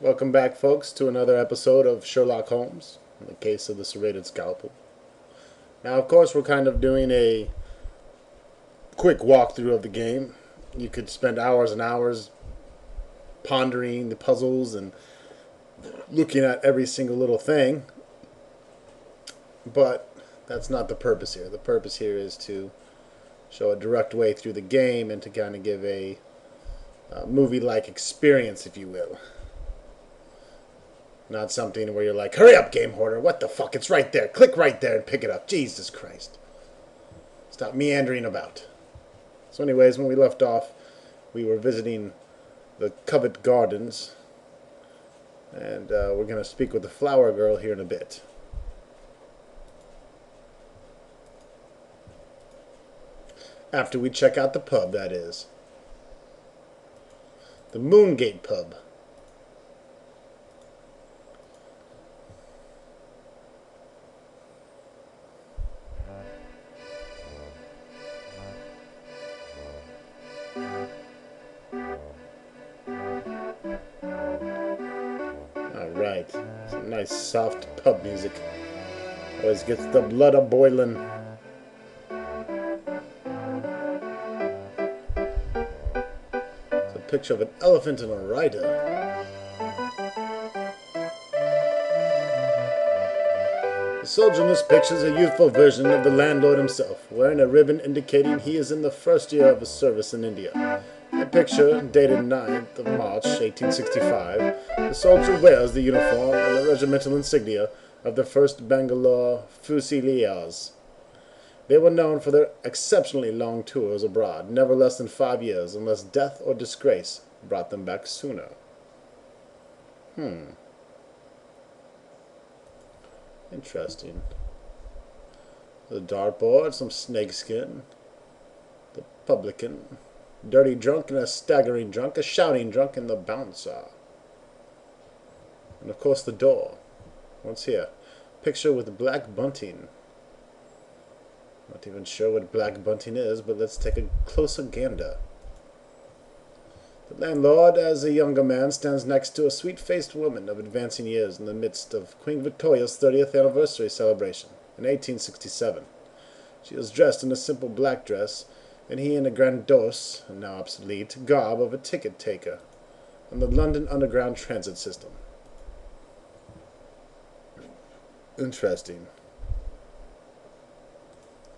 Welcome back, folks, to another episode of Sherlock Holmes, in the case of the Serrated Scalpel. Now, of course, we're kind of doing a quick walkthrough of the game. You could spend hours and hours pondering the puzzles and looking at every single little thing, but that's not the purpose here. The purpose here is to show a direct way through the game and to kind of give a movie-like experience, if you will. Not something where you're like, hurry up, game hoarder, what the fuck, it's right there, click right there and pick it up, Jesus Christ. Stop meandering about. So anyways, when we left off, we were visiting the Covent Gardens, and we're going to speak with the flower girl here in a bit. After we check out the pub, that is. The Moongate Pub. Alright, some nice soft pub music. Always gets the blood a-boiling. It's a picture of an elephant and a rider. The soldier in this picture is a youthful version of the landlord himself, wearing a ribbon indicating he is in the first year of his service in India. The picture, dated 9th of March, 1865, the soldier wears the uniform and the regimental insignia of the 1st Bangalore Fusiliers. They were known for their exceptionally long tours abroad, never less than 5 years, unless death or disgrace brought them back sooner. Interesting. The dartboard, some snakeskin, the publican, dirty drunk and a staggering drunk, a shouting drunk, and the bouncer. And of course the door. What's here? Picture with black bunting. Not even sure what black bunting is, but let's take a closer gander. The landlord, as a younger man, stands next to a sweet-faced woman of advancing years in the midst of Queen Victoria's 30th anniversary celebration in 1867. She is dressed in a simple black dress, and he in a grandiose, and now obsolete, garb of a ticket-taker on the London Underground Transit System. Interesting.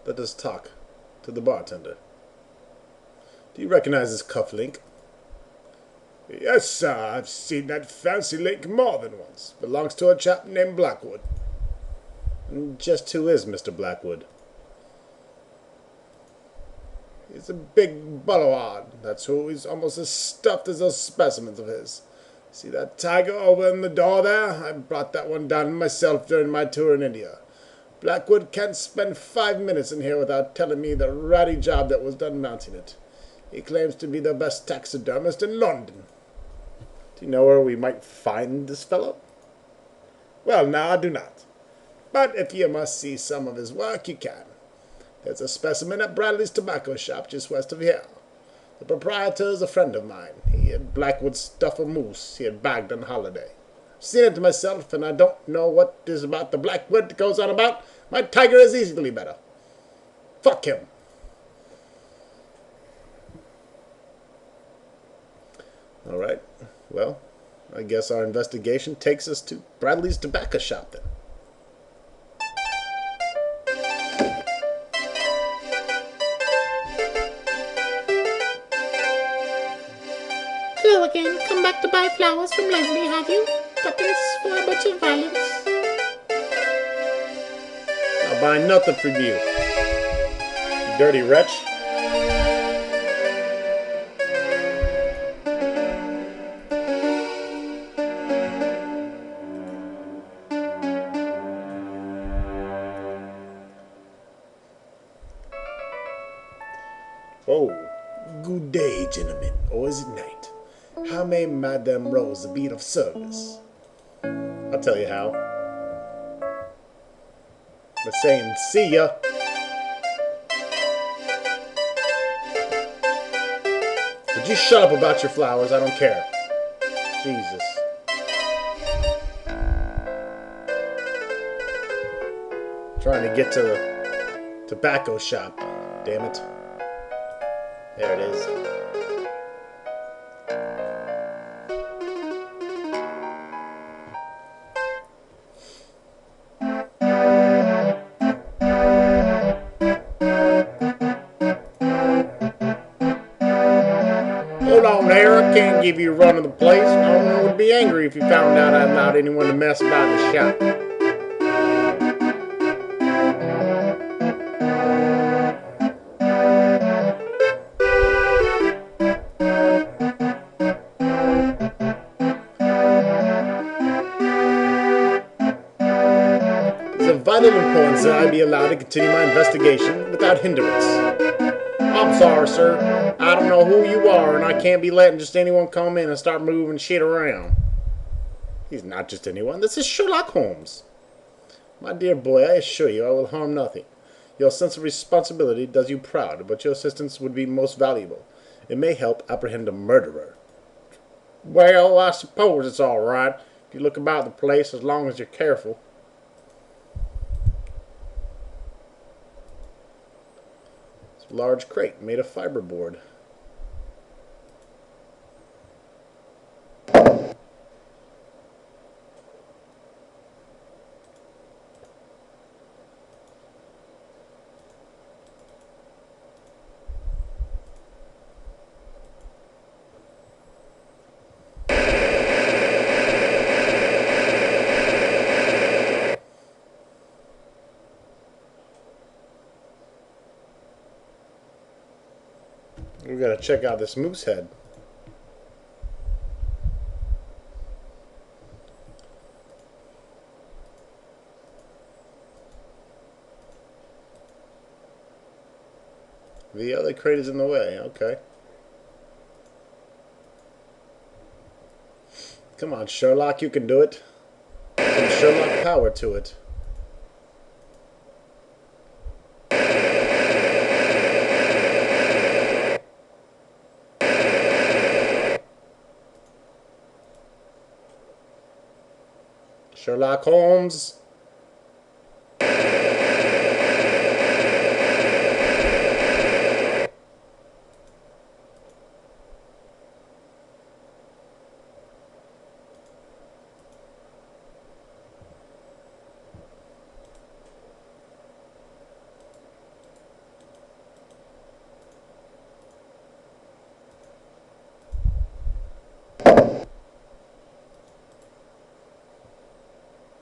Let us talk to the bartender. Do you recognize this cufflink? Yes, sir, I've seen that fancy link more than once. Belongs to a chap named Blackwood. And just who is Mr. Blackwood? He's a big bollard, that's who. He's almost as stuffed as those specimens of his. See that tiger over in the door there? I brought that one down myself during my tour in India. Blackwood can't spend 5 minutes in here without telling me the ratty job that was done mounting it. He claims to be the best taxidermist in London. Do you know where we might find this fellow? Well, now, I do not. But if you must see some of his work, you can. There's a specimen at Bradley's tobacco shop just west of here. The proprietor is a friend of mine. He had Blackwood stuff a moose he had bagged on holiday. I've seen it myself, and I don't know what it is about the Blackwood that goes on about. My tiger is easily better. Fuck him. All right. Well, I guess our investigation takes us to Bradley's tobacco shop then. Hello again. Come back to buy flowers from Leslie, have you? Tuppence for a bunch of violets. I'll buy nothing from you, you dirty wretch. Oh, good day, gentlemen, or is it night? How may Madame Rose be of service? I'll tell you how. By saying, see ya. Would you shut up about your flowers? I don't care. Jesus. Trying to get to the tobacco shop. Damn it. There it is. Hold on there, I can't give you a run of the place. No one would be angry if you found out I allowed anyone to mess about in the shop. It's of vital importance that I be allowed to continue my investigation without hindrance. I'm sorry, sir. I don't know who you are, and I can't be letting just anyone come in and start moving shit around. He's not just anyone. This is Sherlock Holmes. My dear boy, I assure you I will harm nothing. Your sense of responsibility does you proud, but your assistance would be most valuable. It may help apprehend a murderer. Well, I suppose it's all right if you look about the place as long as you're careful. It's a large crate made of fiberboard. We gotta check out this moose head. The other crate is in the way, okay. Come on, Sherlock, you can do it. Some Sherlock power to it. Sherlock Holmes.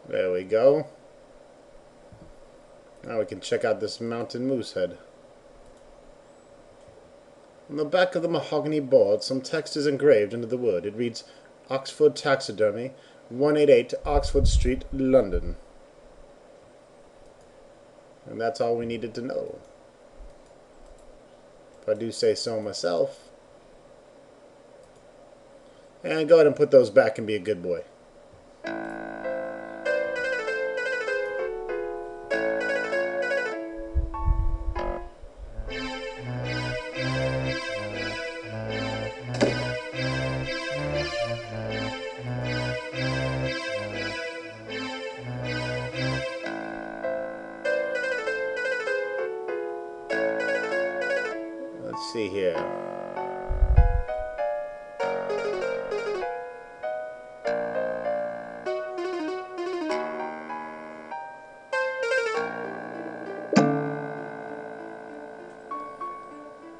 There we go. Now we can check out this mountain moose head. On the back of the mahogany board, some text is engraved into the wood. It reads, Oxford Taxidermy, 188 Oxford Street, London. And that's all we needed to know. If I do say so myself. And go ahead and put those back and be a good boy. Let's see here.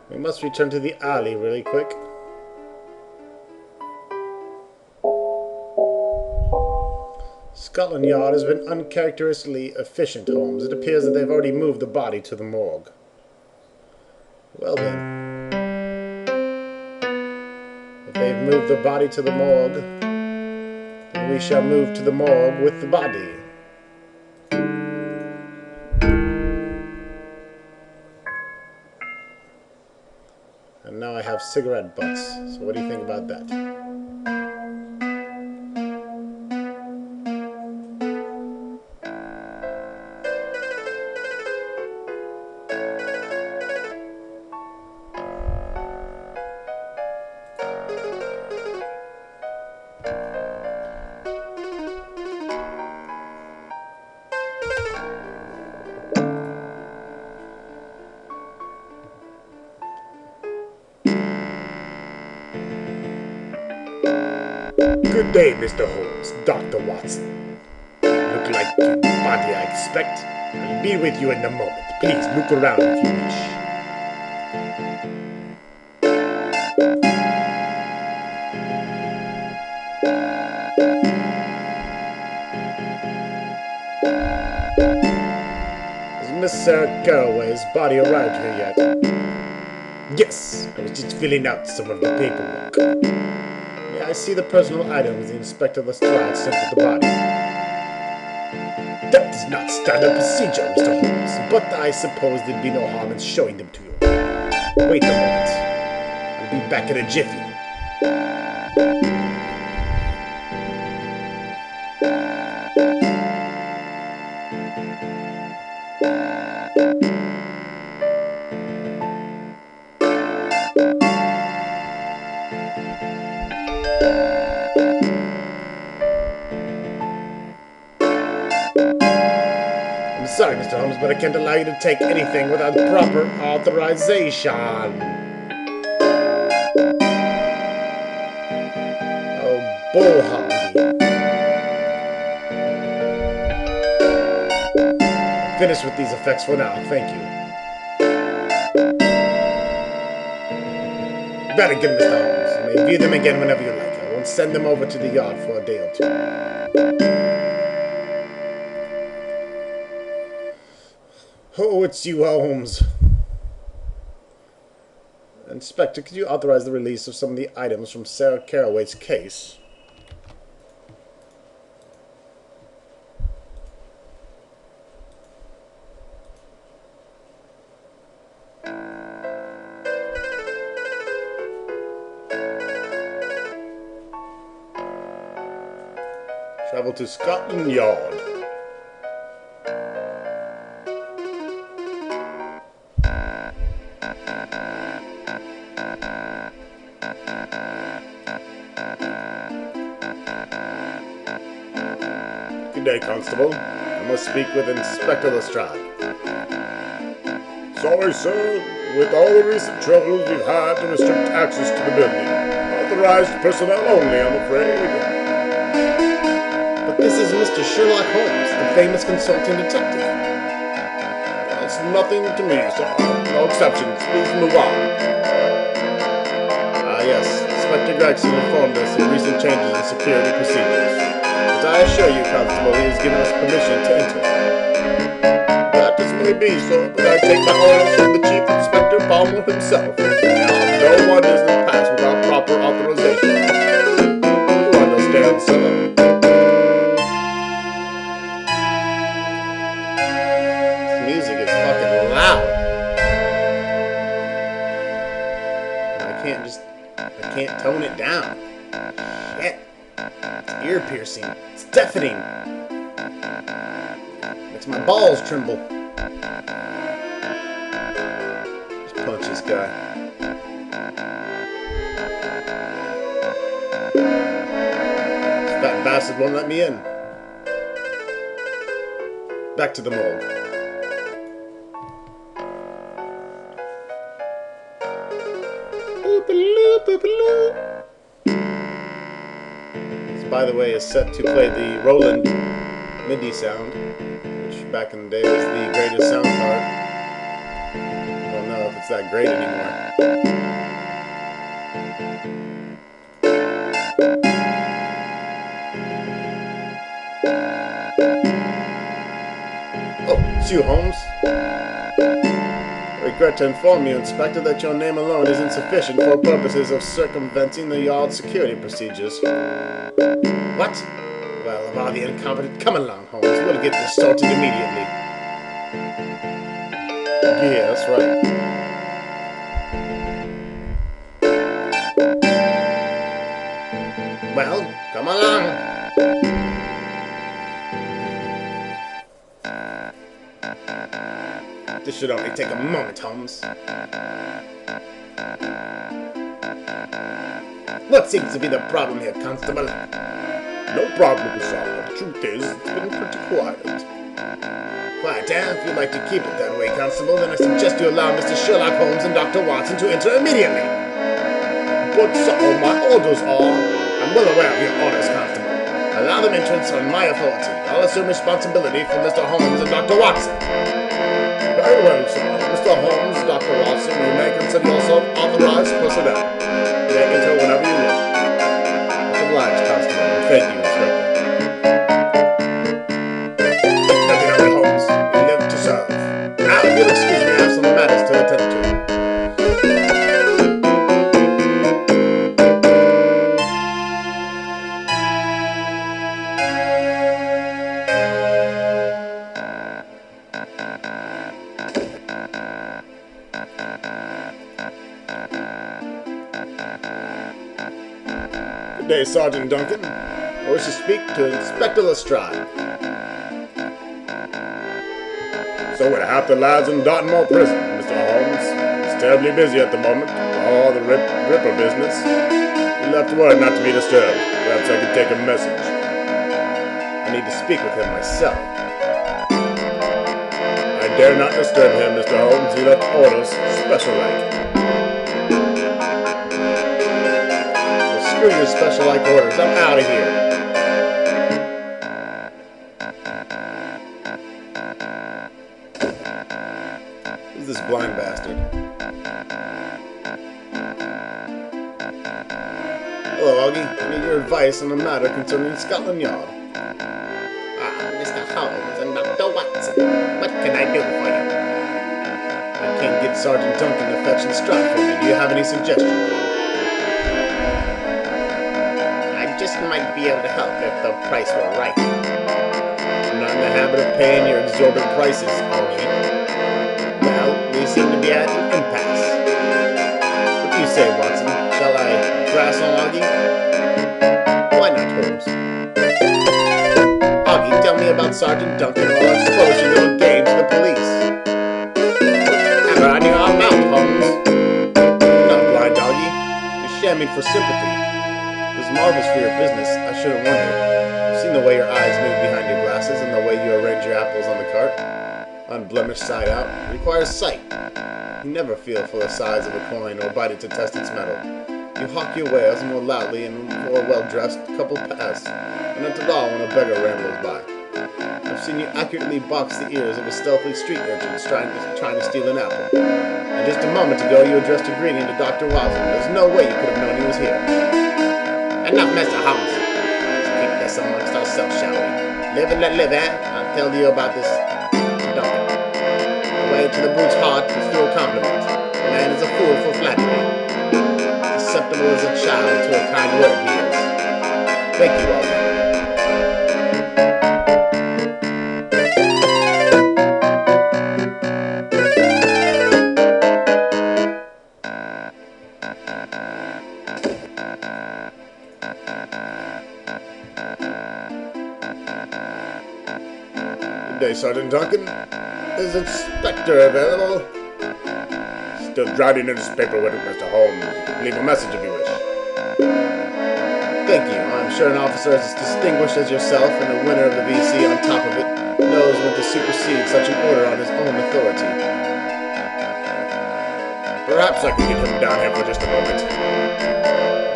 We must return to the alley really quick. Scotland Yard has been uncharacteristically efficient, Holmes. It appears that they've already moved the body to the morgue. Well then, if they've moved the body to the morgue, then we shall move to the morgue with the body. And now I have cigarette butts, so what do you think about that? Good day, Mr. Holmes, Dr. Watson. Look like the body I expect. I'll be with you in a moment. Please look around if you wish. Has Miss Sarah Caraway's body arrived here yet? Yes, I was just filling out some of the paperwork. May I see the personal items the Inspector Lestrade sent with the body? That is not standard procedure, Mr. Holmes, but I suppose there'd be no harm in showing them to you. Wait a moment. I'll be back in a jiffy. I'm sorry, Mr. Holmes, but I can't allow you to take anything without proper authorization. Oh, bullhoggy. Finished with these effects for now, thank you. Very good, Mr. Holmes. You may view them again whenever you like. I won't send them over to the yard for a day or two. Oh, it's you, Holmes. Inspector, could you authorize the release of some of the items from Sarah Caraway's case? Travel to Scotland Yard. Good day, Constable. I must speak with Inspector Lestrade. Sorry, sir. With all the recent troubles we've had to restrict access to the building. Authorized personnel only, I'm afraid. But this is Mr. Sherlock Holmes, the famous consulting detective. That's nothing to me, sir. No exceptions. Please move on. Ah, yes. Inspector Gregson informed us of recent changes in security procedures. But I assure you, Constable, he has given us permission to enter. That is may be, sir, but I take my orders from the Chief Inspector Palmer himself. Now, no one is to pass without proper authorization. You understand, sir? This music is fucking loud. And I can't tone it down. Shit. It's ear piercing. It's deafening. Makes my balls tremble. Just punch this guy. This fat bastard won't let me in. Back to the morgue. This, by the way, is set to play the Roland MIDI sound, which back in the day was the greatest sound card. I don't know if it's that great anymore. Oh, it's you, Holmes. I regret to inform you, Inspector, that your name alone is insufficient for purposes of circumventing the yard security procedures. What? Well, of all the incompetent, come along, Holmes. We'll get this sorted immediately. Yeah, that's right. Well, come along. This should only take a moment, Holmes. What seems to be the problem here, Constable? No problem, sir. The truth is, it's been pretty quiet. Quiet, eh? If you'd like to keep it that way, Constable, then I suggest you allow Mr. Sherlock Holmes and Dr. Watson to enter immediately. But, sir, my orders are... I'm well aware of your orders, Constable. Allow them entrance on my authority. I'll assume responsibility for Mr. Holmes and Dr. Watson. Very well, sir. Mr. Holmes, Dr. Watson, you may consider yourself authorized personnel. You may enter whenever you wish. Much obliged, Constable. Thank you, Inspector. Deputy Holmes, we live to serve. Now, if you'll excuse me, I have some matters to attend to. Good day, Sergeant Duncan. I wish to speak to Inspector Lestrade. So we're half the lads in Dartmoor prison, Mr. Holmes. He's terribly busy at the moment. All the Ripper business. He left word not to be disturbed. Perhaps I could take a message. I need to speak with him myself. I dare not disturb him, Mr. Holmes. He left orders, special like. Well, screw your special like orders. I'm out of here. Who's this blind bastard? Hello, Augie. I need your advice on a matter concerning Scotland Yard. Mr. Holmes and Dr. Watson, what can I do for you? I can't get Sergeant Duncan to fetch Lestrade for me. Do you have any suggestions? I just might be able to help if the price were right. I'm not in the habit of paying your exorbitant prices, Augie. Well, we seem to be at an impasse. What do you say, Watson? Shall I grass on Augie? Why not, Holmes? Augie, tell me about Sergeant Duncan or I'll expose your little game to the police. Whatever on your mouth, Holmes. I'm not blind, Augie. You're shamming for sympathy. It was marvelous for your business. I shouldn't wonder. I've seen the way your eyes move behind your glasses and the way you arrange your apples on the cart. Unblemished side out. It requires sight. You never feel for the size of a coin or bite it to test its metal. You hawk your wares more loudly and more well-dressed, couple pass, and not at all when a beggar rambles by. I've seen you accurately box the ears of a stealthy street urchin trying to steal an apple. And just a moment ago you addressed a greeting to Dr. Watson. There's no way you could have known he was here. Enough, Mr. Holmes. Let's keep this amongst ourselves, shall we? Live and let live, eh? I'll tell you about this Duncan. The way to the brute's heart is through a compliment. A man is a fool for flattery. Susceptible as a child to a kind word he is. Thank you, Augie. Good day, Sergeant Duncan. Is Inspector available? Still drowning in his paperwork, Mr. Holmes. Leave a message if you wish. Thank you. I'm sure an officer as distinguished as yourself and a winner of the VC on top of it knows when to supersede such an order on his own authority. Perhaps I can get him down here for just a moment.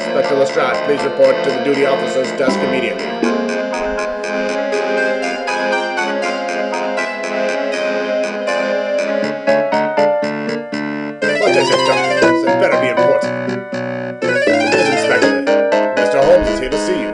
Inspector Lestrade, please report to the duty officer's desk immediately. What is it, Doctor? It better be important. It is, Inspector. Mr. Holmes is here to see you.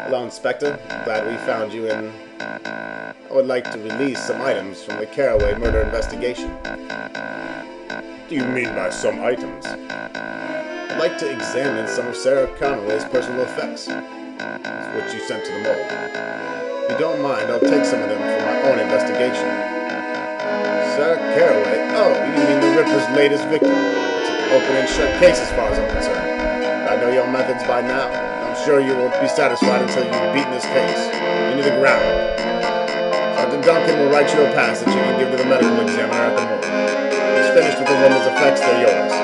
Hello, Inspector. Glad we found you in. I would like to release some items from the Caraway murder investigation. What do you mean by some items? I'd like to examine some of Sarah Conway's personal effects. It's what you sent to the morgue. If you don't mind, I'll take some of them for my own investigation. Sarah Caraway? Oh, you mean the Ripper's latest victim? It's an open and shut case as far as I'm concerned. I know your methods by now. I'm sure you won't be satisfied until you've beaten this case into the ground. Sergeant Duncan will write you a pass that you can give to the medical examiner at the morgue. He's finished with the woman's effects, they're yours.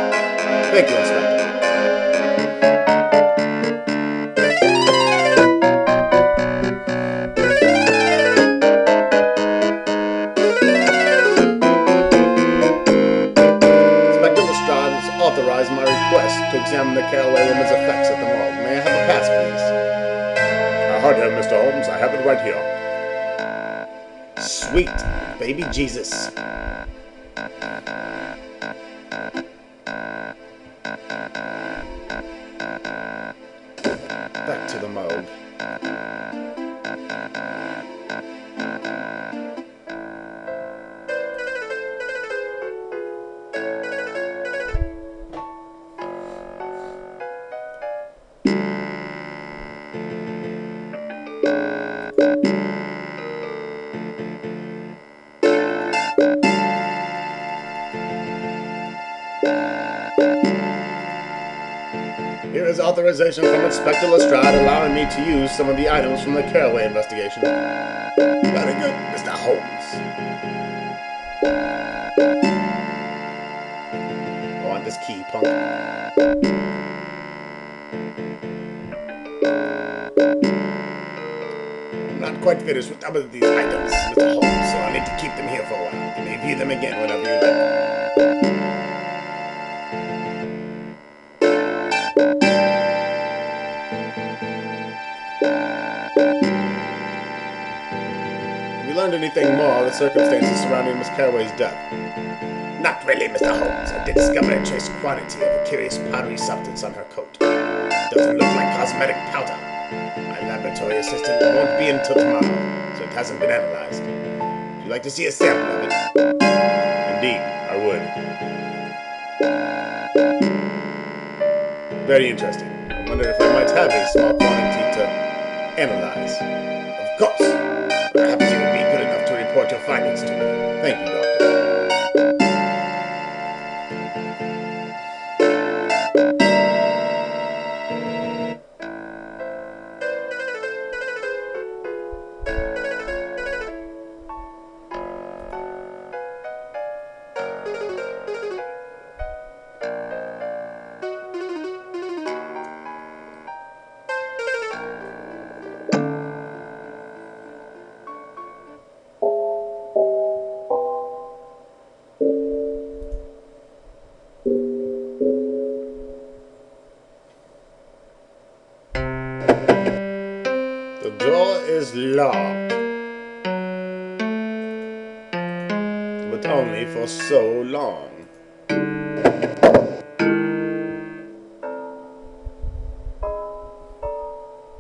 Thank you, Inspector. the Caraway woman's effects at the morgue. May I have a pass, please? Hard here, Mr. Holmes. I have it right here. Sweet. Baby Jesus. Back to the morgue. Here is authorization from Inspector Lestrade allowing me to use some of the items from the Caraway investigation. Very good, Mr. Holmes. I want this key, punk. I'm not quite finished with some of these items, Mr. Holmes, so I'll need to keep them here for a while. You may view them again whenever you like. Learned anything more of the circumstances surrounding Miss Caraway's death? Not really, Mr. Holmes. I did discover a trace quantity of a curious powdery substance on her coat. It doesn't look like cosmetic powder. My laboratory assistant won't be until tomorrow, so it hasn't been analyzed. Would you like to see a sample of it? Indeed, I would. Very interesting. I wonder if I might have a small quantity to analyze. Of course. Perhaps you would be good enough to report your findings to me. Thank you, Doctor. The door is locked, but only for so long.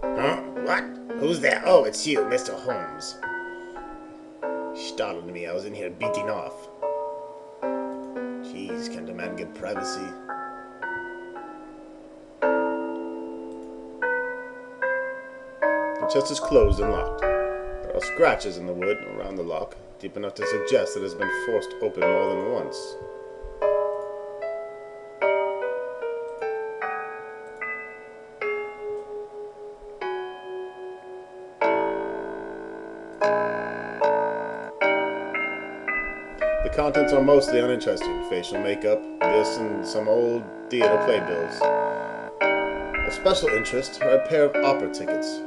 Huh? What? Who's there? Oh, it's you, Mr. Holmes. Startled me. I was in here beating off. Jeez, can't a man get privacy? The chest is closed and locked. There are scratches in the wood around the lock, deep enough to suggest that it has been forced open more than once. The contents are mostly uninteresting. Facial makeup, this and some old theater playbills. Of special interest are a pair of opera tickets.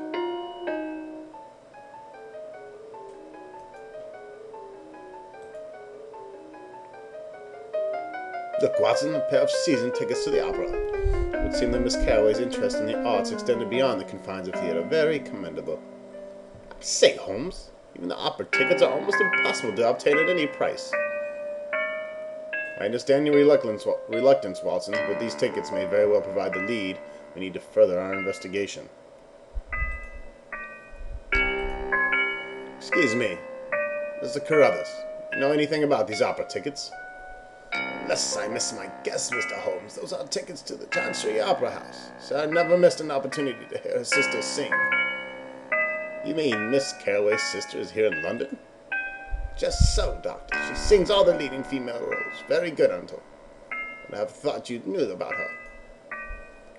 Look, Watson, a pair of season tickets to the opera. It would seem that Miss Caraway's interest in the arts extended beyond the confines of theater. Very commendable. Say, Holmes, even the opera tickets are almost impossible to obtain at any price. I understand your reluctance, Watson, but these tickets may very well provide the lead we need to further our investigation. Excuse me, Mr. Carruthers, you know anything about these opera tickets? Unless I miss my guess, Mr. Holmes, those are tickets to the Chancery Opera House, so I never missed an opportunity to hear her sister sing. You mean Miss Caraway's sister is here in London? Just so, Doctor. She sings all the leading female roles. Very good, I'm told. And I have thought you knew about her.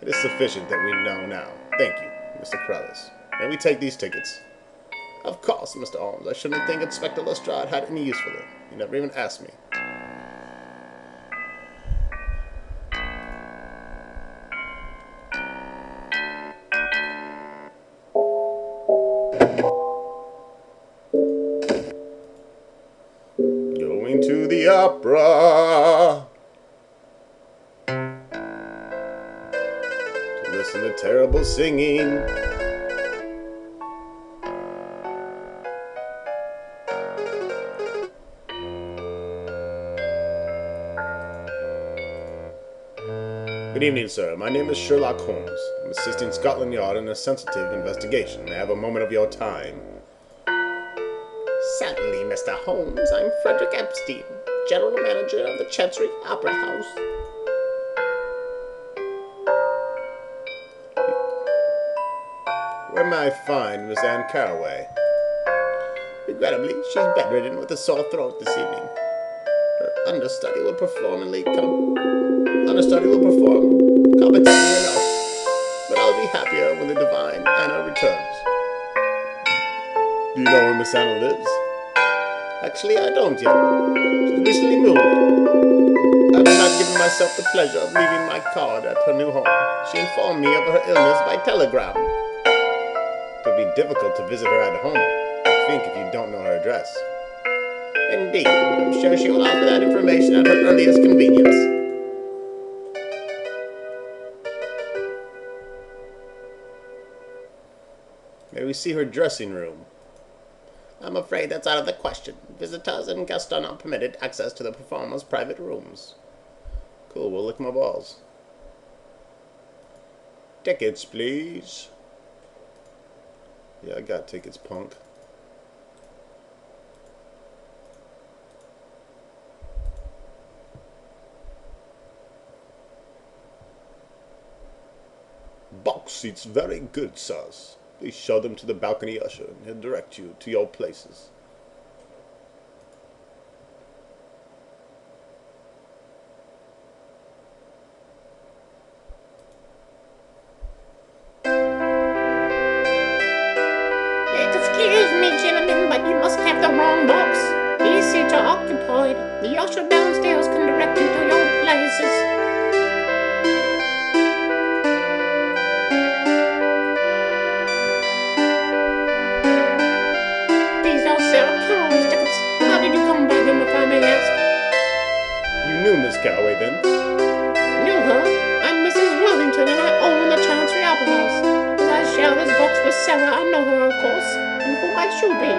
It is sufficient that we know now. Thank you, Mr. Carruthers. May we take these tickets? Of course, Mr. Holmes. I shouldn't think Inspector Lestrade had any use for them. He never even asked me. Going to the opera. and the terrible singing. Good evening, sir. My name is Sherlock Holmes. I'm assisting Scotland Yard in a sensitive investigation. May I have a moment of your time? Certainly, Mr. Holmes. I'm Frederick Epstein, General Manager of the Chancery Opera House. Where may I find Miss Anne Carraway? Regrettably, she's bedridden with a sore throat this evening. Her understudy will perform competently enough, but I'll be happier when the divine Anna returns. Do you know where Miss Anna lives? Actually, I don't yet. She's recently moved. I've not given myself the pleasure of leaving my card at her new home. She informed me of her illness by telegram. It would be difficult to visit her at home, I think, if you don't know her address. Indeed, I'm sure she will offer that information at her earliest convenience. May we see her dressing room? I'm afraid that's out of the question. Visitors and guests are not permitted access to the performer's private rooms. Cool, we'll lick my balls. Tickets, please. Yeah, I got tickets, punk. Box seats very good, sirs. Please show them to the balcony usher, and he'll direct you to your places. Excuse me, gentlemen, but you must have the wrong box. These seats are occupied. The usher downstairs can direct you to your places. These are Sarah Carraway's tickets. How did you come by them, if I may ask? You knew Miss Carraway, then? Knew her? I'm Mrs. Worthington, and I own the Chancery Opera House. As I share this box with Sarah, I know her, of course. And who might you be?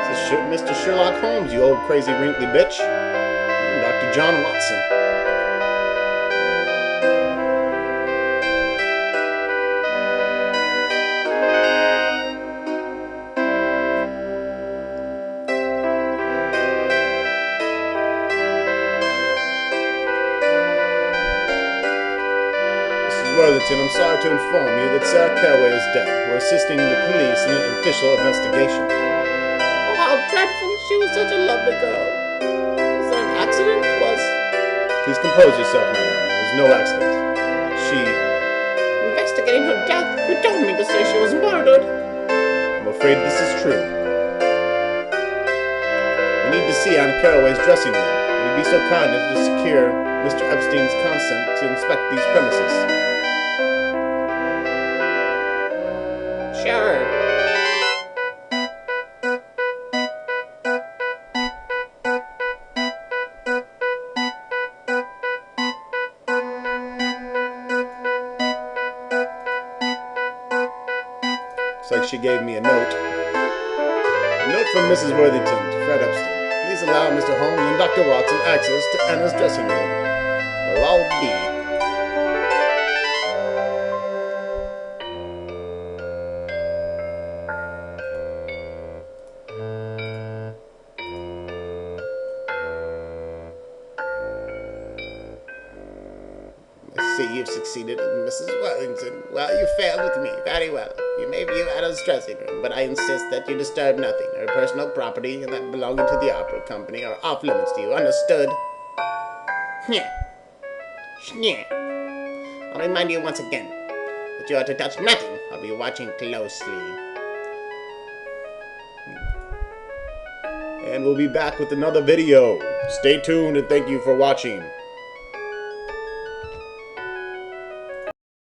This is Mr. Sherlock Holmes, you old crazy wrinkly bitch. I'm Dr. John Watson. Worthington, I'm sorry to inform you that Sarah Carraway is dead. We're assisting the police in an official investigation. Oh, how dreadful. She was such a lovely girl. Was that an accident? Please compose yourself, madam. There was no accident. Investigating her death? You don't mean to say she was murdered? I'm afraid this is true. We need to see Anne Carraway's dressing room. Would you be so kind as to secure Mr. Epstein's consent to inspect these premises? Sure. Looks like she gave me a note. A note from Mrs. Worthington to Fred Epstein. Please allow Mr. Holmes and Dr. Watson access to Anna's dressing room. Well, I'll be. I see you've succeeded with Mrs. Worthington. Well, you failed with me. Very well. You may view Anna's dressing room, but I insist that you disturb nothing. Her personal property and that belonging to the opera company are off limits to you. Understood? Yeah. I'll remind you once again that you are to touch nothing. I'll be watching closely. And we'll be back with another video. Stay tuned and thank you for watching.